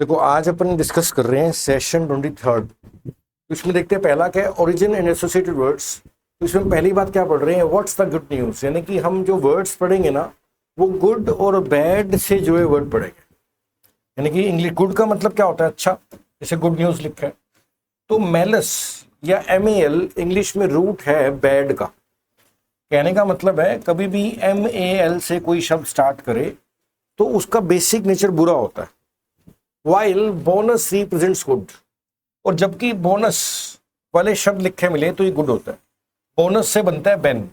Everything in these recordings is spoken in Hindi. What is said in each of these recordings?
देखो आज अपन डिस्कस कर रहे हैं सेशन 23। तो इसमें देखते हैं पहला क्या है, ओरिजिन एंड एसोसिएटेड वर्ड्स। तो इसमें पहली बात क्या पढ़ रहे हैं, व्हाट्स द गुड न्यूज़, यानी कि हम जो वर्ड्स पढ़ेंगे ना वो गुड और बैड से जुड़े वर्ड पढ़ेंगे। यानी कि इंग्लिश गुड का मतलब क्या होता है, अच्छा, जैसे गुड न्यूज़ लिखा है। तो मैलस या MAL इंग्लिश में रूट है बैड का। कहने का मतलब है कभी भी MAL से कोई शब्द स्टार्ट करे तो उसका बेसिक नेचर बुरा होता है। वाइल बोनस रिप्रेजेंट्स गुड, और जबकि बोनस वाले शब्द लिखे मिले तो ये गुड होता है। बोनस से बनता है बेन।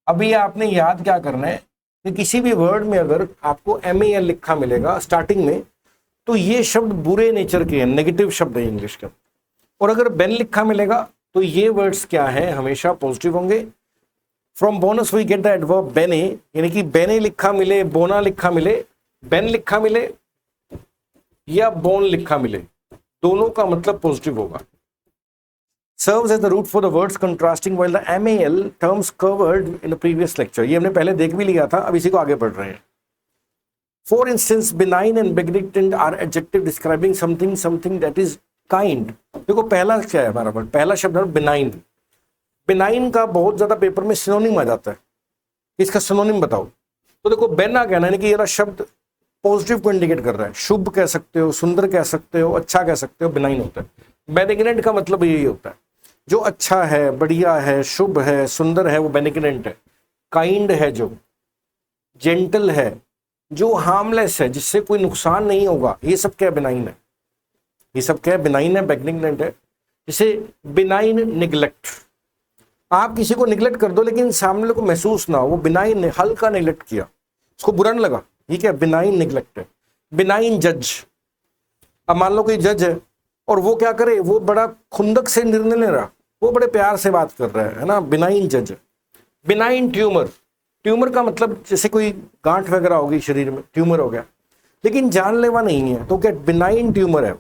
अभी आपने याद क्या करना है कि किसी भी वर्ड में अगर आपको MAL लिखा मिलेगा स्टार्टिंग में तो ये शब्द बुरे नेचर के हैं, नेगेटिव शब्द है इंग्लिश का। और अगर बेन लिखा मिलेगा तो ये वर्ड्स क्या है, हमेशा पॉजिटिव होंगे। From bonus we get the adverb bene, यानी कि बेने लिखा मिले, बोना लिखा मिले, बेन लिखा मिले या बोन लिखा मिले, दोनों का मतलब पॉजिटिव होगा। Serves as the root for the words contrasting while the MAL terms covered in the previous lecture. ये हमने पहले देख भी लिया था, अब इसी को आगे पढ़ रहे हैं। For instance benign and benignant are adjective describing something that is kind. देखो पहला क्या है हमारा वर्ड, पहला शब्द है बिनाइन। बिनाइन का बहुत ज्यादा पेपर में सिनोनिम आ जाता है, इसका सिनोनिम बताओ। तो देखो बेना कहना है कि ये शब्द पॉजिटिव को इंडिकेट कर रहा है, शुभ कह सकते हो, सुंदर कह सकते हो, अच्छा कह सकते हो, बिनाइन होता है। बेनिग्नेंट का मतलब यही होता है, जो अच्छा है, बढ़िया है, शुभ है, सुंदर है, वो बेनिग्नेंट है। काइंड है, जो जेंटल है, जो हार्मलेस है, जिससे कोई नुकसान नहीं होगा, ये सब क्या बिनाइन है, ये सब क्या है, बिनाइन है, बेनिग्नेंट है। जैसे बिनाइन निगलेक्ट, आप किसी को निगलेक्ट कर दो लेकिन सामने को महसूस ना हो, वो बिनाइन ने हल्का निगलेक्ट किया, उसको बुरा नहीं लगा, ठीक है, बिनाइन निगलेक्ट है। बिनाइन जज, अब मान लो कोई जज है और वो क्या करे, वो बड़ा खुंदक से निर्णय ले रहा, वो बड़े प्यार से बात कर रहा है ना, बिनाइन जज। बिनाइन ट्यूमर, ट्यूमर का मतलब जैसे कोई गांठ वगैरह होगी शरीर में, ट्यूमर हो गया, लेकिन जानलेवा नहीं है, तो क्या बिनाइन ट्यूमर है,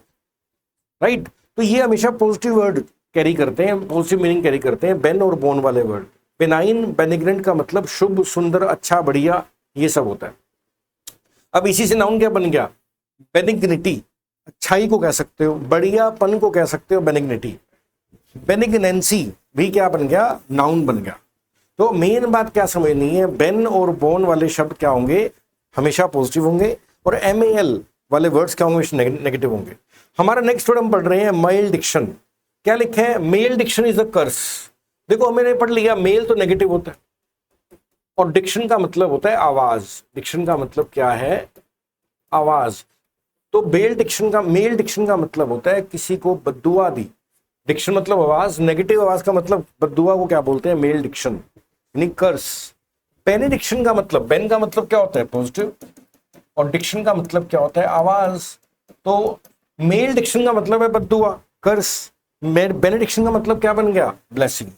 राइट। तो ये हमेशा पॉजिटिव वर्ड कैरी करते हैं, पॉजिटिव मीनिंग कैरी करते हैं, बेन और बोन वाले वर्ड। बिनाइन बेनिग्नेंट का मतलब शुभ, सुंदर, अच्छा, बढ़िया, ये सब होता है। अब इसी से नाउन क्या बन गया, बेनिग्निटी, अच्छाई को कह सकते हो, बढ़ियापन को कह सकते हो बेनिग्निटी। बेनिग्नेंसी भी क्या बन गया, नाउन बन गया। तो मेन बात क्या समझनी है, बेन और बोन वाले शब्द क्या होंगे, हमेशा पॉजिटिव होंगे, और MAL वाले वर्ड्स क्या होंगे, नेगेटिव होंगे। हमारा नेक्स्ट वर्ड हम पढ़ रहे हैं मेल डिक्शन। क्या लिखे है, मेल डिक्शन इज अ कर्स। देखो हमने पढ़ लिया, मेल तो नेगेटिव होता है और डिक्शन का मतलब होता है आवाज। डिक्शन का मतलब क्या है, आवाज। तो मेल डिक्शन का मतलब होता है किसी को बद्दुआ दी। डिक्शन मतलब आवाज, नेगेटिव आवाज का मतलब बद्दुआ को क्या बोलते हैं, मेल डिक्शन, यानी कर्स। बेनिडिक्शन का मतलब, बेन का मतलब क्या होता है, पॉजिटिव, और डिक्शन का मतलब क्या होता है, आवाज। तो मेल डिक्शन का मतलब है बद्दुआ, कर्स। बेनिडिक्शन का मतलब क्या बन गया, blessing,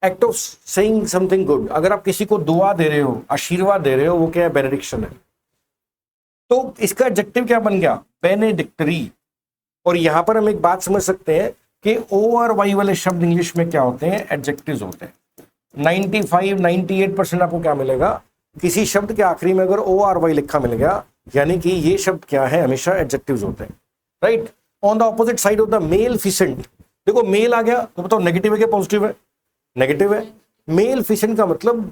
act of saying something good. अगर आप किसी को दुआ दे रहे हो, आशीर्वाद दे रहे हो, वो क्या है, बेनेडिक्शन है। तो इसका एडजेक्टिव क्या बन गया, बेनेडिक्टरी। और यहां पर हम एक बात समझ सकते हैं कि ORY वाले शब्द इंग्लिश में क्या होते हैं, एडजेक्टिव्स होते हैं। 95-98% आपको क्या मिलेगा, किसी शब्द के आखिरी में अगर ORY लिखा मिल गया, यानी कि ये शब्द क्या है, हमेशा एडजेक्टिव्स होते हैं, right. On the opposite side of the male pheasant, देखो मेल आ गया तो बताओ नेगेटिव है क्या पॉजिटिव है, नेगेटिव है। मेल फिसेंट का मतलब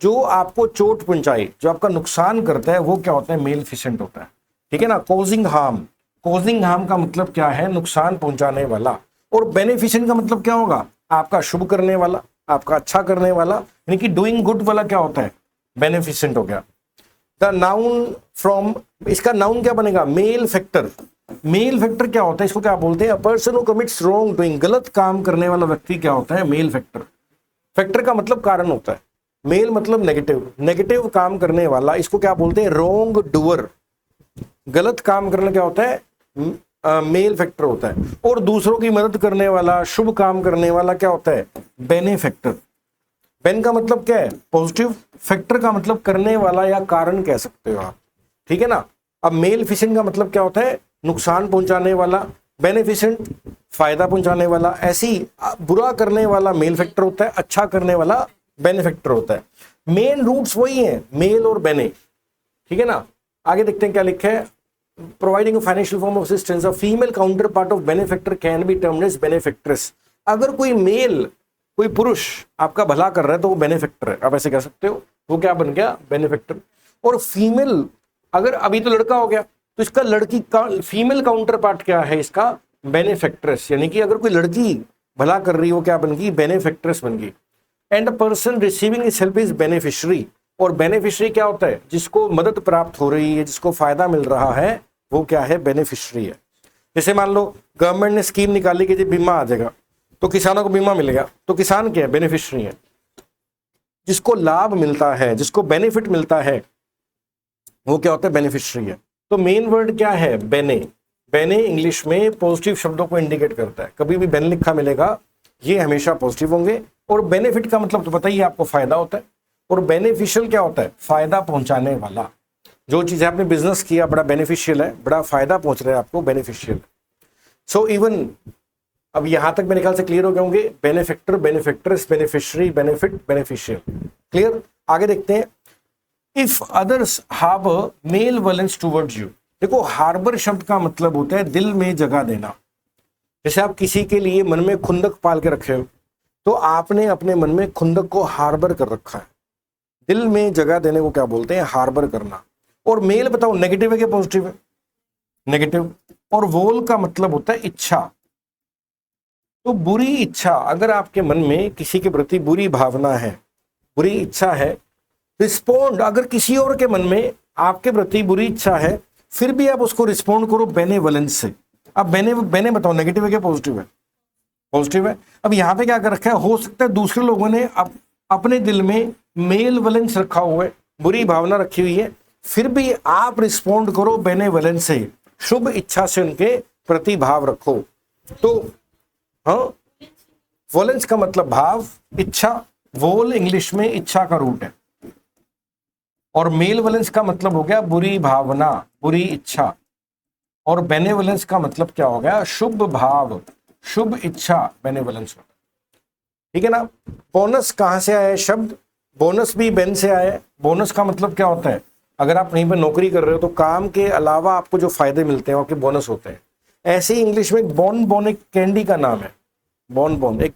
जो आपको चोट पहुंचाए, जो आपका नुकसान करता है, वो क्या होता है, मेल फिसेंट होता है, ठीक है ना। कॉजिंग हार्म, कॉजिंग हार्म का मतलब क्या है, नुकसान पहुंचाने वाला। और बेनिफिशिएंट का मतलब क्या होगा, आपका शुभ करने वाला, आपका अच्छा करने वाला, यानी कि डूइंग गुड वाला क्या होता है, बेनिफिशिएंट हो गया। द नाउन फ्रॉम, इसका नाउन क्या बनेगा, मेल फैक्टर। मेल फैक्टर क्या होता है, इसको क्या बोलते हैं, a person who commits wrong doing, गलत काम करने वाला व्यक्ति क्या होता है, मेल फैक्टर। फैक्टर का मतलब कारण होता है, मेल मतलब नेगेटिव, नेगेटिव काम करने वाला, इसको क्या बोलते हैं, रॉन्ग डूअर। गलत काम करना क्या होता है, मेल फैक्टर होता है। और दूसरों की मदद करने वाला, शुभ काम करने वाला क्या होता है, बेनेफैक्टर। बेन का मतलब क्या है, पॉजिटिव, फैक्टर का मतलब करने वाला या कारण कह सकते हो आप, ठीक है ना। अब मेल फिशिंग का मतलब क्या होता है, नुकसान पहुंचाने वाला, बेनिफिशिएंट फायदा पहुंचाने वाला। ऐसी बुरा करने वाला मेल फैक्टर होता है, अच्छा करने वाला बेनिफैक्टर होता है। मेन रूट्स वही हैं, मेल और बेने, ठीक है ना। आगे देखते हैं क्या लिखा है, providing a financial form of assistance, a female counterpart of benefactor can be termed as benefactress. अगर कोई मेल, कोई पुरुष आपका भला कर रहा है तो वो बेनिफेक्टर है, आप ऐसे कह सकते हो, वो क्या बन गया, बेनिफेक्टर। और फीमेल, अगर अभी तो लड़का हो गया तो इसका लड़की का फीमेल काउंटर पार्ट क्या है, इसका बेनिफेक्ट्रेस, यानी कि अगर कोई लड़की भला कर रही है वो क्या बन गई, बेनिफेक्ट्रेस बन गई। And the person receiving this help is beneficiary, और बेनिफिशियरी क्या होता है, जिसको मदद प्राप्त हो रही है, जिसको फायदा मिल रहा है, वो क्या है, बेनिफिशियरी है। जैसे मान लो गवर्नमेंट ने स्कीम निकाली कि बीमा आ जाएगा तो किसानों को बीमा मिलेगा, तो किसान क्या है, बेनिफिशियरी है। जिसको लाभ मिलता है, जिसको बेनिफिट मिलता है, वो क्या होता है, बेनिफिशियरी है। तो मेन वर्ड क्या है, बेने। बेने इंग्लिश में पॉजिटिव शब्दों को इंडिकेट करता है, कभी भी बेन लिखा मिलेगा ये हमेशा पॉजिटिव होंगे। और बेनिफिट का मतलब तो पता ही है आपको, फायदा होता है। और बेनिफिशियल क्या होता है, फायदा पहुंचाने वाला। जो चीज आपने बिजनेस किया बड़ा बेनिफिशियल है, बड़ा फायदा पहुंच रहा है आपको, बेनिफिशियल। सो इवन अब यहां तक मेरे ख्याल से क्लियर हो गए होंगे, benefactor, benefactress, beneficiary, benefit, beneficial. Clear, आगे देखते हैं। If others harbour malevolence towards you, देखो हार्बर शब्द का मतलब होता है दिल में जगह देना। जैसे आप किसी के लिए मन में खुंदक पाल के रखे हो, तो आपने अपने मन में खुंदक को हार्बर कर रखा है। दिल में जगह देने को क्या बोलते हैं, हार्बर करना। और मेल बताओ नेगेटिव है कि पॉजिटिव है, नेगेटिव। और वोल का मतलब होता है इच्छा। तो बुरी इच्छा, अगर आपके मन में किसी के प्रति बुरी भावना है, बुरी इच्छा है, रिस्पोंड, अगर किसी और के मन में आपके प्रति बुरी इच्छा है फिर भी आप उसको रिस्पोंड करो बेनेवलेंस से। अब बेने बताओ नेगेटिव है कि पॉजिटिव है, पॉजिटिव है। अब यहाँ पे क्या कर रखा है, हो सकता है दूसरे लोगों ने अपने दिल में मेल वलेंस रखा हुआ है, बुरी भावना रखी हुई है, फिर भी आप रिस्पोंड करो बेनेवलेंस से, शुभ इच्छा से उनके प्रति भाव रखो। तो हाँ, वोलेंस का मतलब भाव, इच्छा। वोल इंग्लिश में इच्छा का रूट है। और मेल वलेंस का मतलब हो गया बुरी भावना, बुरी इच्छा। और बेनेवलेंस का मतलब क्या हो गया, शुभ भाव, शुभ इच्छा, बेनेवलेंस। ठीक है ना। बोनस कहां से आया है शब्द, बोनस भी बेन से आया है। बोनस का मतलब क्या होता है, अगर आप कहीं पर नौकरी कर रहे हो तो काम के अलावा आपको जो फायदे मिलते हैं आपके बोनस होते हैं। ऐसे ही इंग्लिश में बॉन बॉन एक कैंडी का नाम है, बॉन बॉन एक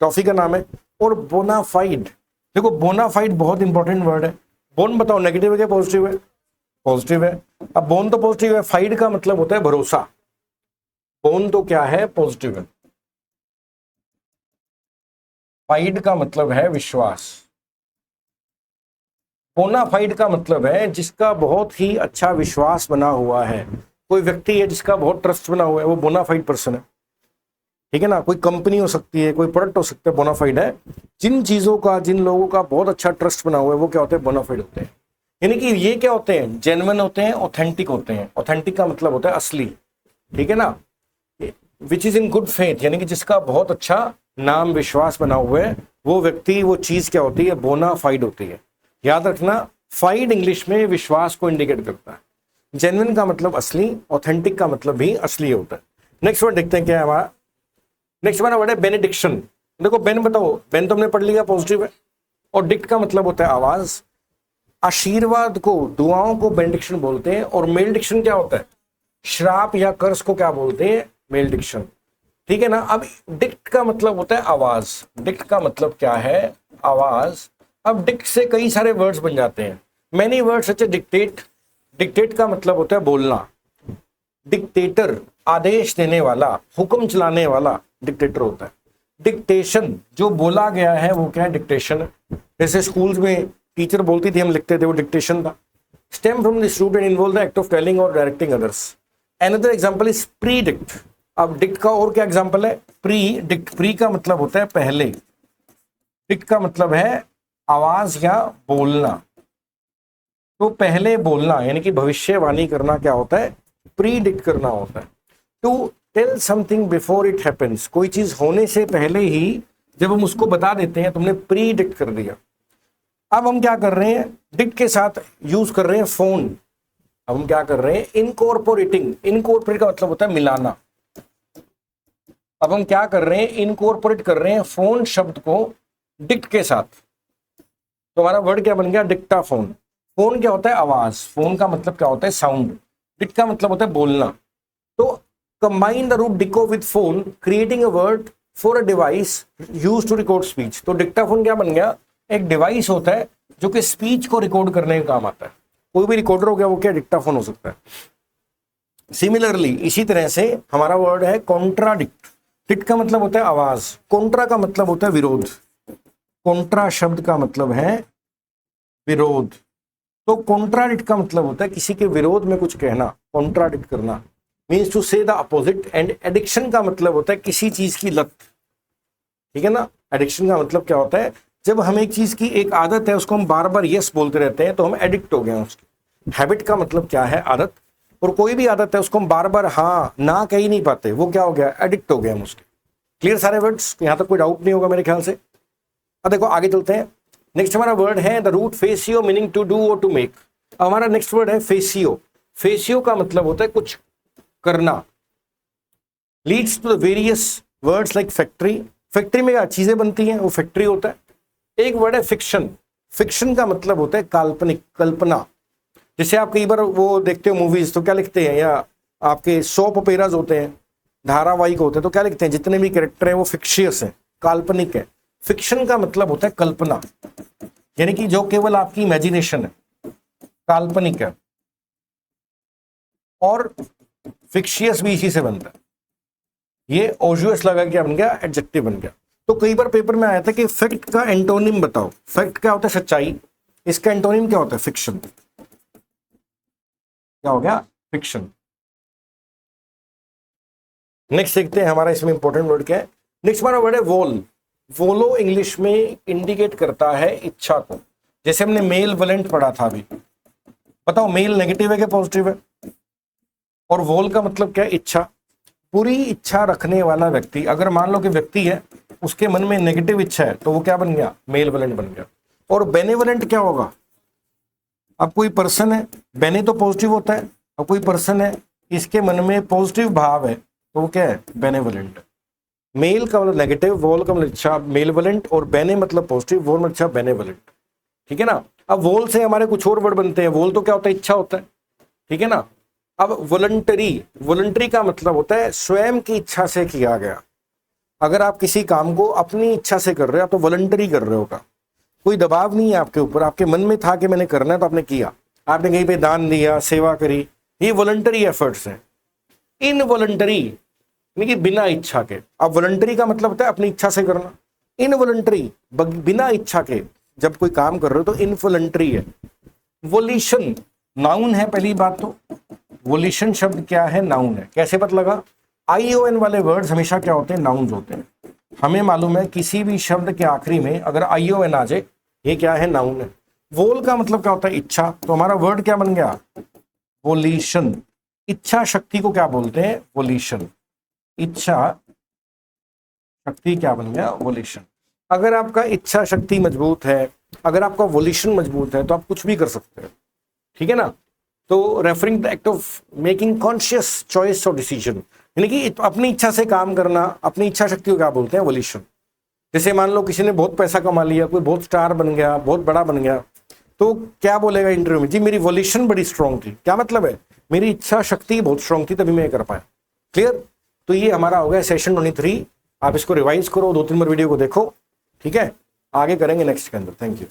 टॉफी का नाम है। और बोनाफाइड, देखो बोनाफाइड बहुत इंपॉर्टेंट वर्ड है। बोन बताओ नेगेटिव है क्या पॉजिटिव है, पॉजिटिव है। अब बोन तो पॉजिटिव है, फाइड का मतलब होता है भरोसा। बोन तो क्या है, पॉजिटिव है। फाइड का मतलब है विश्वास। बोनाफाइड का मतलब है जिसका बहुत ही अच्छा विश्वास बना हुआ है। कोई व्यक्ति है जिसका बहुत ट्रस्ट बना हुआ है, वो बोनाफाइड पर्सन है। ठीक है ना। कोई कंपनी हो सकती है, कोई प्रोडक्ट हो सकता है, बोनाफाइड है। जिन चीजों का, जिन लोगों का बहुत अच्छा ट्रस्ट बना हुआ है, वो क्या होते हैं, बोनाफाइड होते हैं। यानी कि ये क्या होते हैं, जेन्युइन होते हैं, ऑथेंटिक होते हैं। ऑथेंटिक का मतलब होता है असली। ठीक है ना। Which is in good faith, यानी कि जिसका बहुत अच्छा नाम विश्वास बना हुआ है, वो व्यक्ति, वो चीज क्या होती है, बोनाफाइड होती है। याद रखना, फाइड इंग्लिश में विश्वास को इंडिकेट करता है। जेन्युइन का मतलब असली, ऑथेंटिक का मतलब भी असली होता है। नेक्स्ट वर्ड देखते हैं क्या है हमारा। नेक्स्ट हमारा वर्ड है बेनेडिक्शन। देखो बेन बताओ, बेन तो हमने पढ़ लिया, पॉजिटिव है। और डिक्ट का मतलब होता है आवाज। आशीर्वाद को, दुआओं को बेनेडिक्शन बोलते हैं। और मेलडिक्शन क्या होता है, श्राप या कर्स को क्या बोलते हैं, मेलडिक्शन। ठीक है ना। अब डिक्ट का मतलब होता है आवाज। डिक्ट का मतलब क्या है, आवाज। अब डिक्ट से कई सारे वर्ड्स बन जाते हैं, मेनी वर्ड्स सच ए डिक्टेट। डिक्टेट का मतलब होता है बोलना। डिक्टेटर, आदेश देने वाला, हुक्म चलाने वाला डिक्टेटर होता है। डिक्टेशन, जो बोला गया है वो क्या है, डिक्टेशन है। जैसे स्कूल्स में टीचर बोलती थी, हम लिखते थे, वो डिक्टेशन था। Stem from this root and involve the act of telling और directing others. Another example is predict. अब डिक्ट का और क्या एग्जांपल है, प्री डिक्ट। प्री का मतलब होता है पहले, डिक्ट का मतलब है आवाज या बोलना। तो पहले बोलना यानी कि भविष्यवाणी करना क्या होता है, प्री डिक्ट करना होता है। To tell something before it happens, कोई चीज होने से पहले ही जब हम उसको बता देते हैं, तुमने प्री डिक्ट कर दिया। अब हम क्या कर रहे हैं, डिक्ट के साथ यूज कर रहे हैं फोन। अब हम क्या कर रहे हैं, इनकॉर्पोरेटिंग। इनकॉर्पोरेट का मतलब होता है मिलाना। अब हम क्या कर रहे हैं, इनकॉर्पोरेट कर रहे हैं फोन शब्द को डिक्ट के साथ। तो हमारा वर्ड क्या बन गया, डिक्टाफोन। फोन क्या होता है, आवाज। फोन का मतलब क्या होता है, साउंड। डिट का मतलब होता है बोलना। तो combine the root dicto with phone creating a word for a device use to record speech. तो डिक्टाफोन क्या बन गया, एक डिवाइस होता है जो कि स्पीच को रिकॉर्ड करने का काम आता है। कोई भी रिकॉर्डर हो गया वो क्या डिक्टाफोन हो सकता है। सिमिलरली इसी तरह से हमारा वर्ड है कॉन्ट्राडिक्ट। डिक्ट का मतलब होता है आवाज, कॉन्ट्रा का मतलब होता है विरोध। कॉन्ट्रा शब्द का मतलब है विरोध। तो कॉन्ट्राडिक्ट का मतलब होता है किसी के विरोध में कुछ कहना, कॉन्ट्राडिक्ट करना मीन्स टू से द अपोजिट। एंड एडिक्शन का मतलब होता है किसी चीज की लत, ठीक है ना। एडिक्शन का मतलब क्या होता है, जब हम एक चीज की एक आदत है उसको हम बार बार यस बोलते रहते हैं तो हम एडिक्ट हो गए हैं उसकी। हैबिट का मतलब क्या है, आदत। और कोई भी आदत है उसको हम बार बार हाँ ना कह ही नहीं पाते, वो क्या हो गया, एडिक्ट हो गए हम उसके। क्लियर सारे वर्ड्स, यहां तक कोई डाउट नहीं होगा मेरे ख्याल से। अब देखो आगे चलते हैं। नेक्स्ट हमारा वर्ड है the root facio meaning to do और टू मेक। हमारा नेक्स्ट वर्ड है फेसियो। फेसियो का मतलब होता है कुछ करना। Leads to the various words like factory. Factory में क्या चीजें बनती हैं, वो फैक्ट्री होता है। एक वर्ड है फिक्शन। फिक्शन का मतलब होता है काल्पनिक, कल्पना। जैसे आप कई बार वो देखते हो मूवीज तो क्या लिखते हैं, या आपके सोप ओपेराज होते हैं, धारावाहिक होते हैं, तो क्या लिखते हैं, जितने भी कैरेक्टर हैं वो फिक्शियस हैं, काल्पनिक है। फिक्शन का मतलब होता है कल्पना, यानी कि जो केवल आपकी इमेजिनेशन है, काल्पनिक है। और फिक्शियस भी इसी से बनता है। ये ओजुअस लगा क्या बन गया, एडजेक्टिव बन गया। तो कई बार पेपर में आया था कि फैक्ट का एंटोनिम बताओ। फैक्ट क्या होता है, सच्चाई। इसका एंटोनिम क्या होता है, फिक्शन। क्या हो गया, फिक्शन। नेक्स्ट देखते हैं हमारा इसमें इंपॉर्टेंट वर्ड क्या है। नेक्स्ट हमारा वर्ड है वोल। वोलो इंग्लिश में इंडिकेट करता है इच्छा को। जैसे हमने मेल वलेंट पढ़ा था अभी, बताओ मेल नेगेटिव है क्या पॉजिटिव है। और वोल का मतलब क्या है, इच्छा। पूरी इच्छा रखने वाला व्यक्ति, अगर मान लो कि व्यक्ति है उसके मन में नेगेटिव इच्छा है तो वो क्या बन गया, मेल वलेंट बन गया। और बेनेवलेंट क्या होगा, अब कोई पर्सन है, बेने तो पॉजिटिव होता है, अब कोई पर्सन है इसके मन में पॉजिटिव भाव है तो वो क्या है, बेनेवलेंट। मेल का मतलब नेगेटिव, वोल का मतलब इच्छा, मेलवलेंट, और बेने मतलब पॉजिटिव, वोल मतलब इच्छा, बेनेवलेंट। ठीक है ना। अब वोल से हमारे कुछ और वर्ड बनते हैं। वोल तो क्या होता है, इच्छा होता है, ठीक है ना। अब वॉलंटरी, वॉलंटरी का मतलब होता है स्वयं की इच्छा से किया गया। अगर आप किसी काम को अपनी इच्छा से कर रहे हो आप तो वॉलंटरी कर रहे होगा, कोई दबाव नहीं है आपके ऊपर, आपके मन में था कि मैंने करना है तो आपने किया। आपने कहीं पे दान दिया, सेवा करी, ये वॉलंटरी एफर्ट्स हैं। इनवॉलंटरी यानी कि बिना इच्छा के। अब वॉलंटरी का मतलब होता है अपनी इच्छा से करना, इनवॉलंटरी बिना इच्छा के जब कोई काम कर रहे हो तो इनवॉलंटरी है। वोल्यूशन नाउन है पहली बात तो। वोल्यूशन शब्द क्या है, नाउन है। कैसे पता लगा, ION वाले वर्ड्स हमेशा क्या होते हैं, नाउन्स होते हैं। हमें मालूम है किसी भी शब्द के आखिरी में अगर ION आ जाए ये क्या है, नाउन है। वोल का मतलब क्या होता है, इच्छा। तो हमारा वर्ड क्या बन गया, वोल्यूशन। इच्छा शक्ति को क्या बोलते हैं, वोल्यूशन। इच्छा शक्ति क्या बन गया, वोल्यूशन। अगर आपका इच्छा शक्ति मजबूत है, अगर आपका वोल्यूशन मजबूत है तो आप कुछ भी कर सकते हैं, ठीक है ना। तो referring the act of making conscious choice और डिसीजन, यानी कि अपनी इच्छा से काम करना, अपनी इच्छा शक्ति को क्या बोलते हैं, वोल्यूशन। जैसे मान लो किसी ने बहुत पैसा कमा लिया, कोई बहुत स्टार बन गया, बहुत बड़ा बन गया, तो क्या बोलेगा इंटरव्यू में, जी मेरी वोल्यूशन बड़ी स्ट्रांग थी। क्या मतलब है, मेरी इच्छा शक्ति बहुत स्ट्रांग थी तभी मैं कर पाया। क्लियर। तो ये हमारा हो गया सेशन 23। आप इसको रिवाइज करो, 2-3 बार वीडियो को देखो, ठीक है। आगे करेंगे नेक्स्ट के अंदर। Thank you.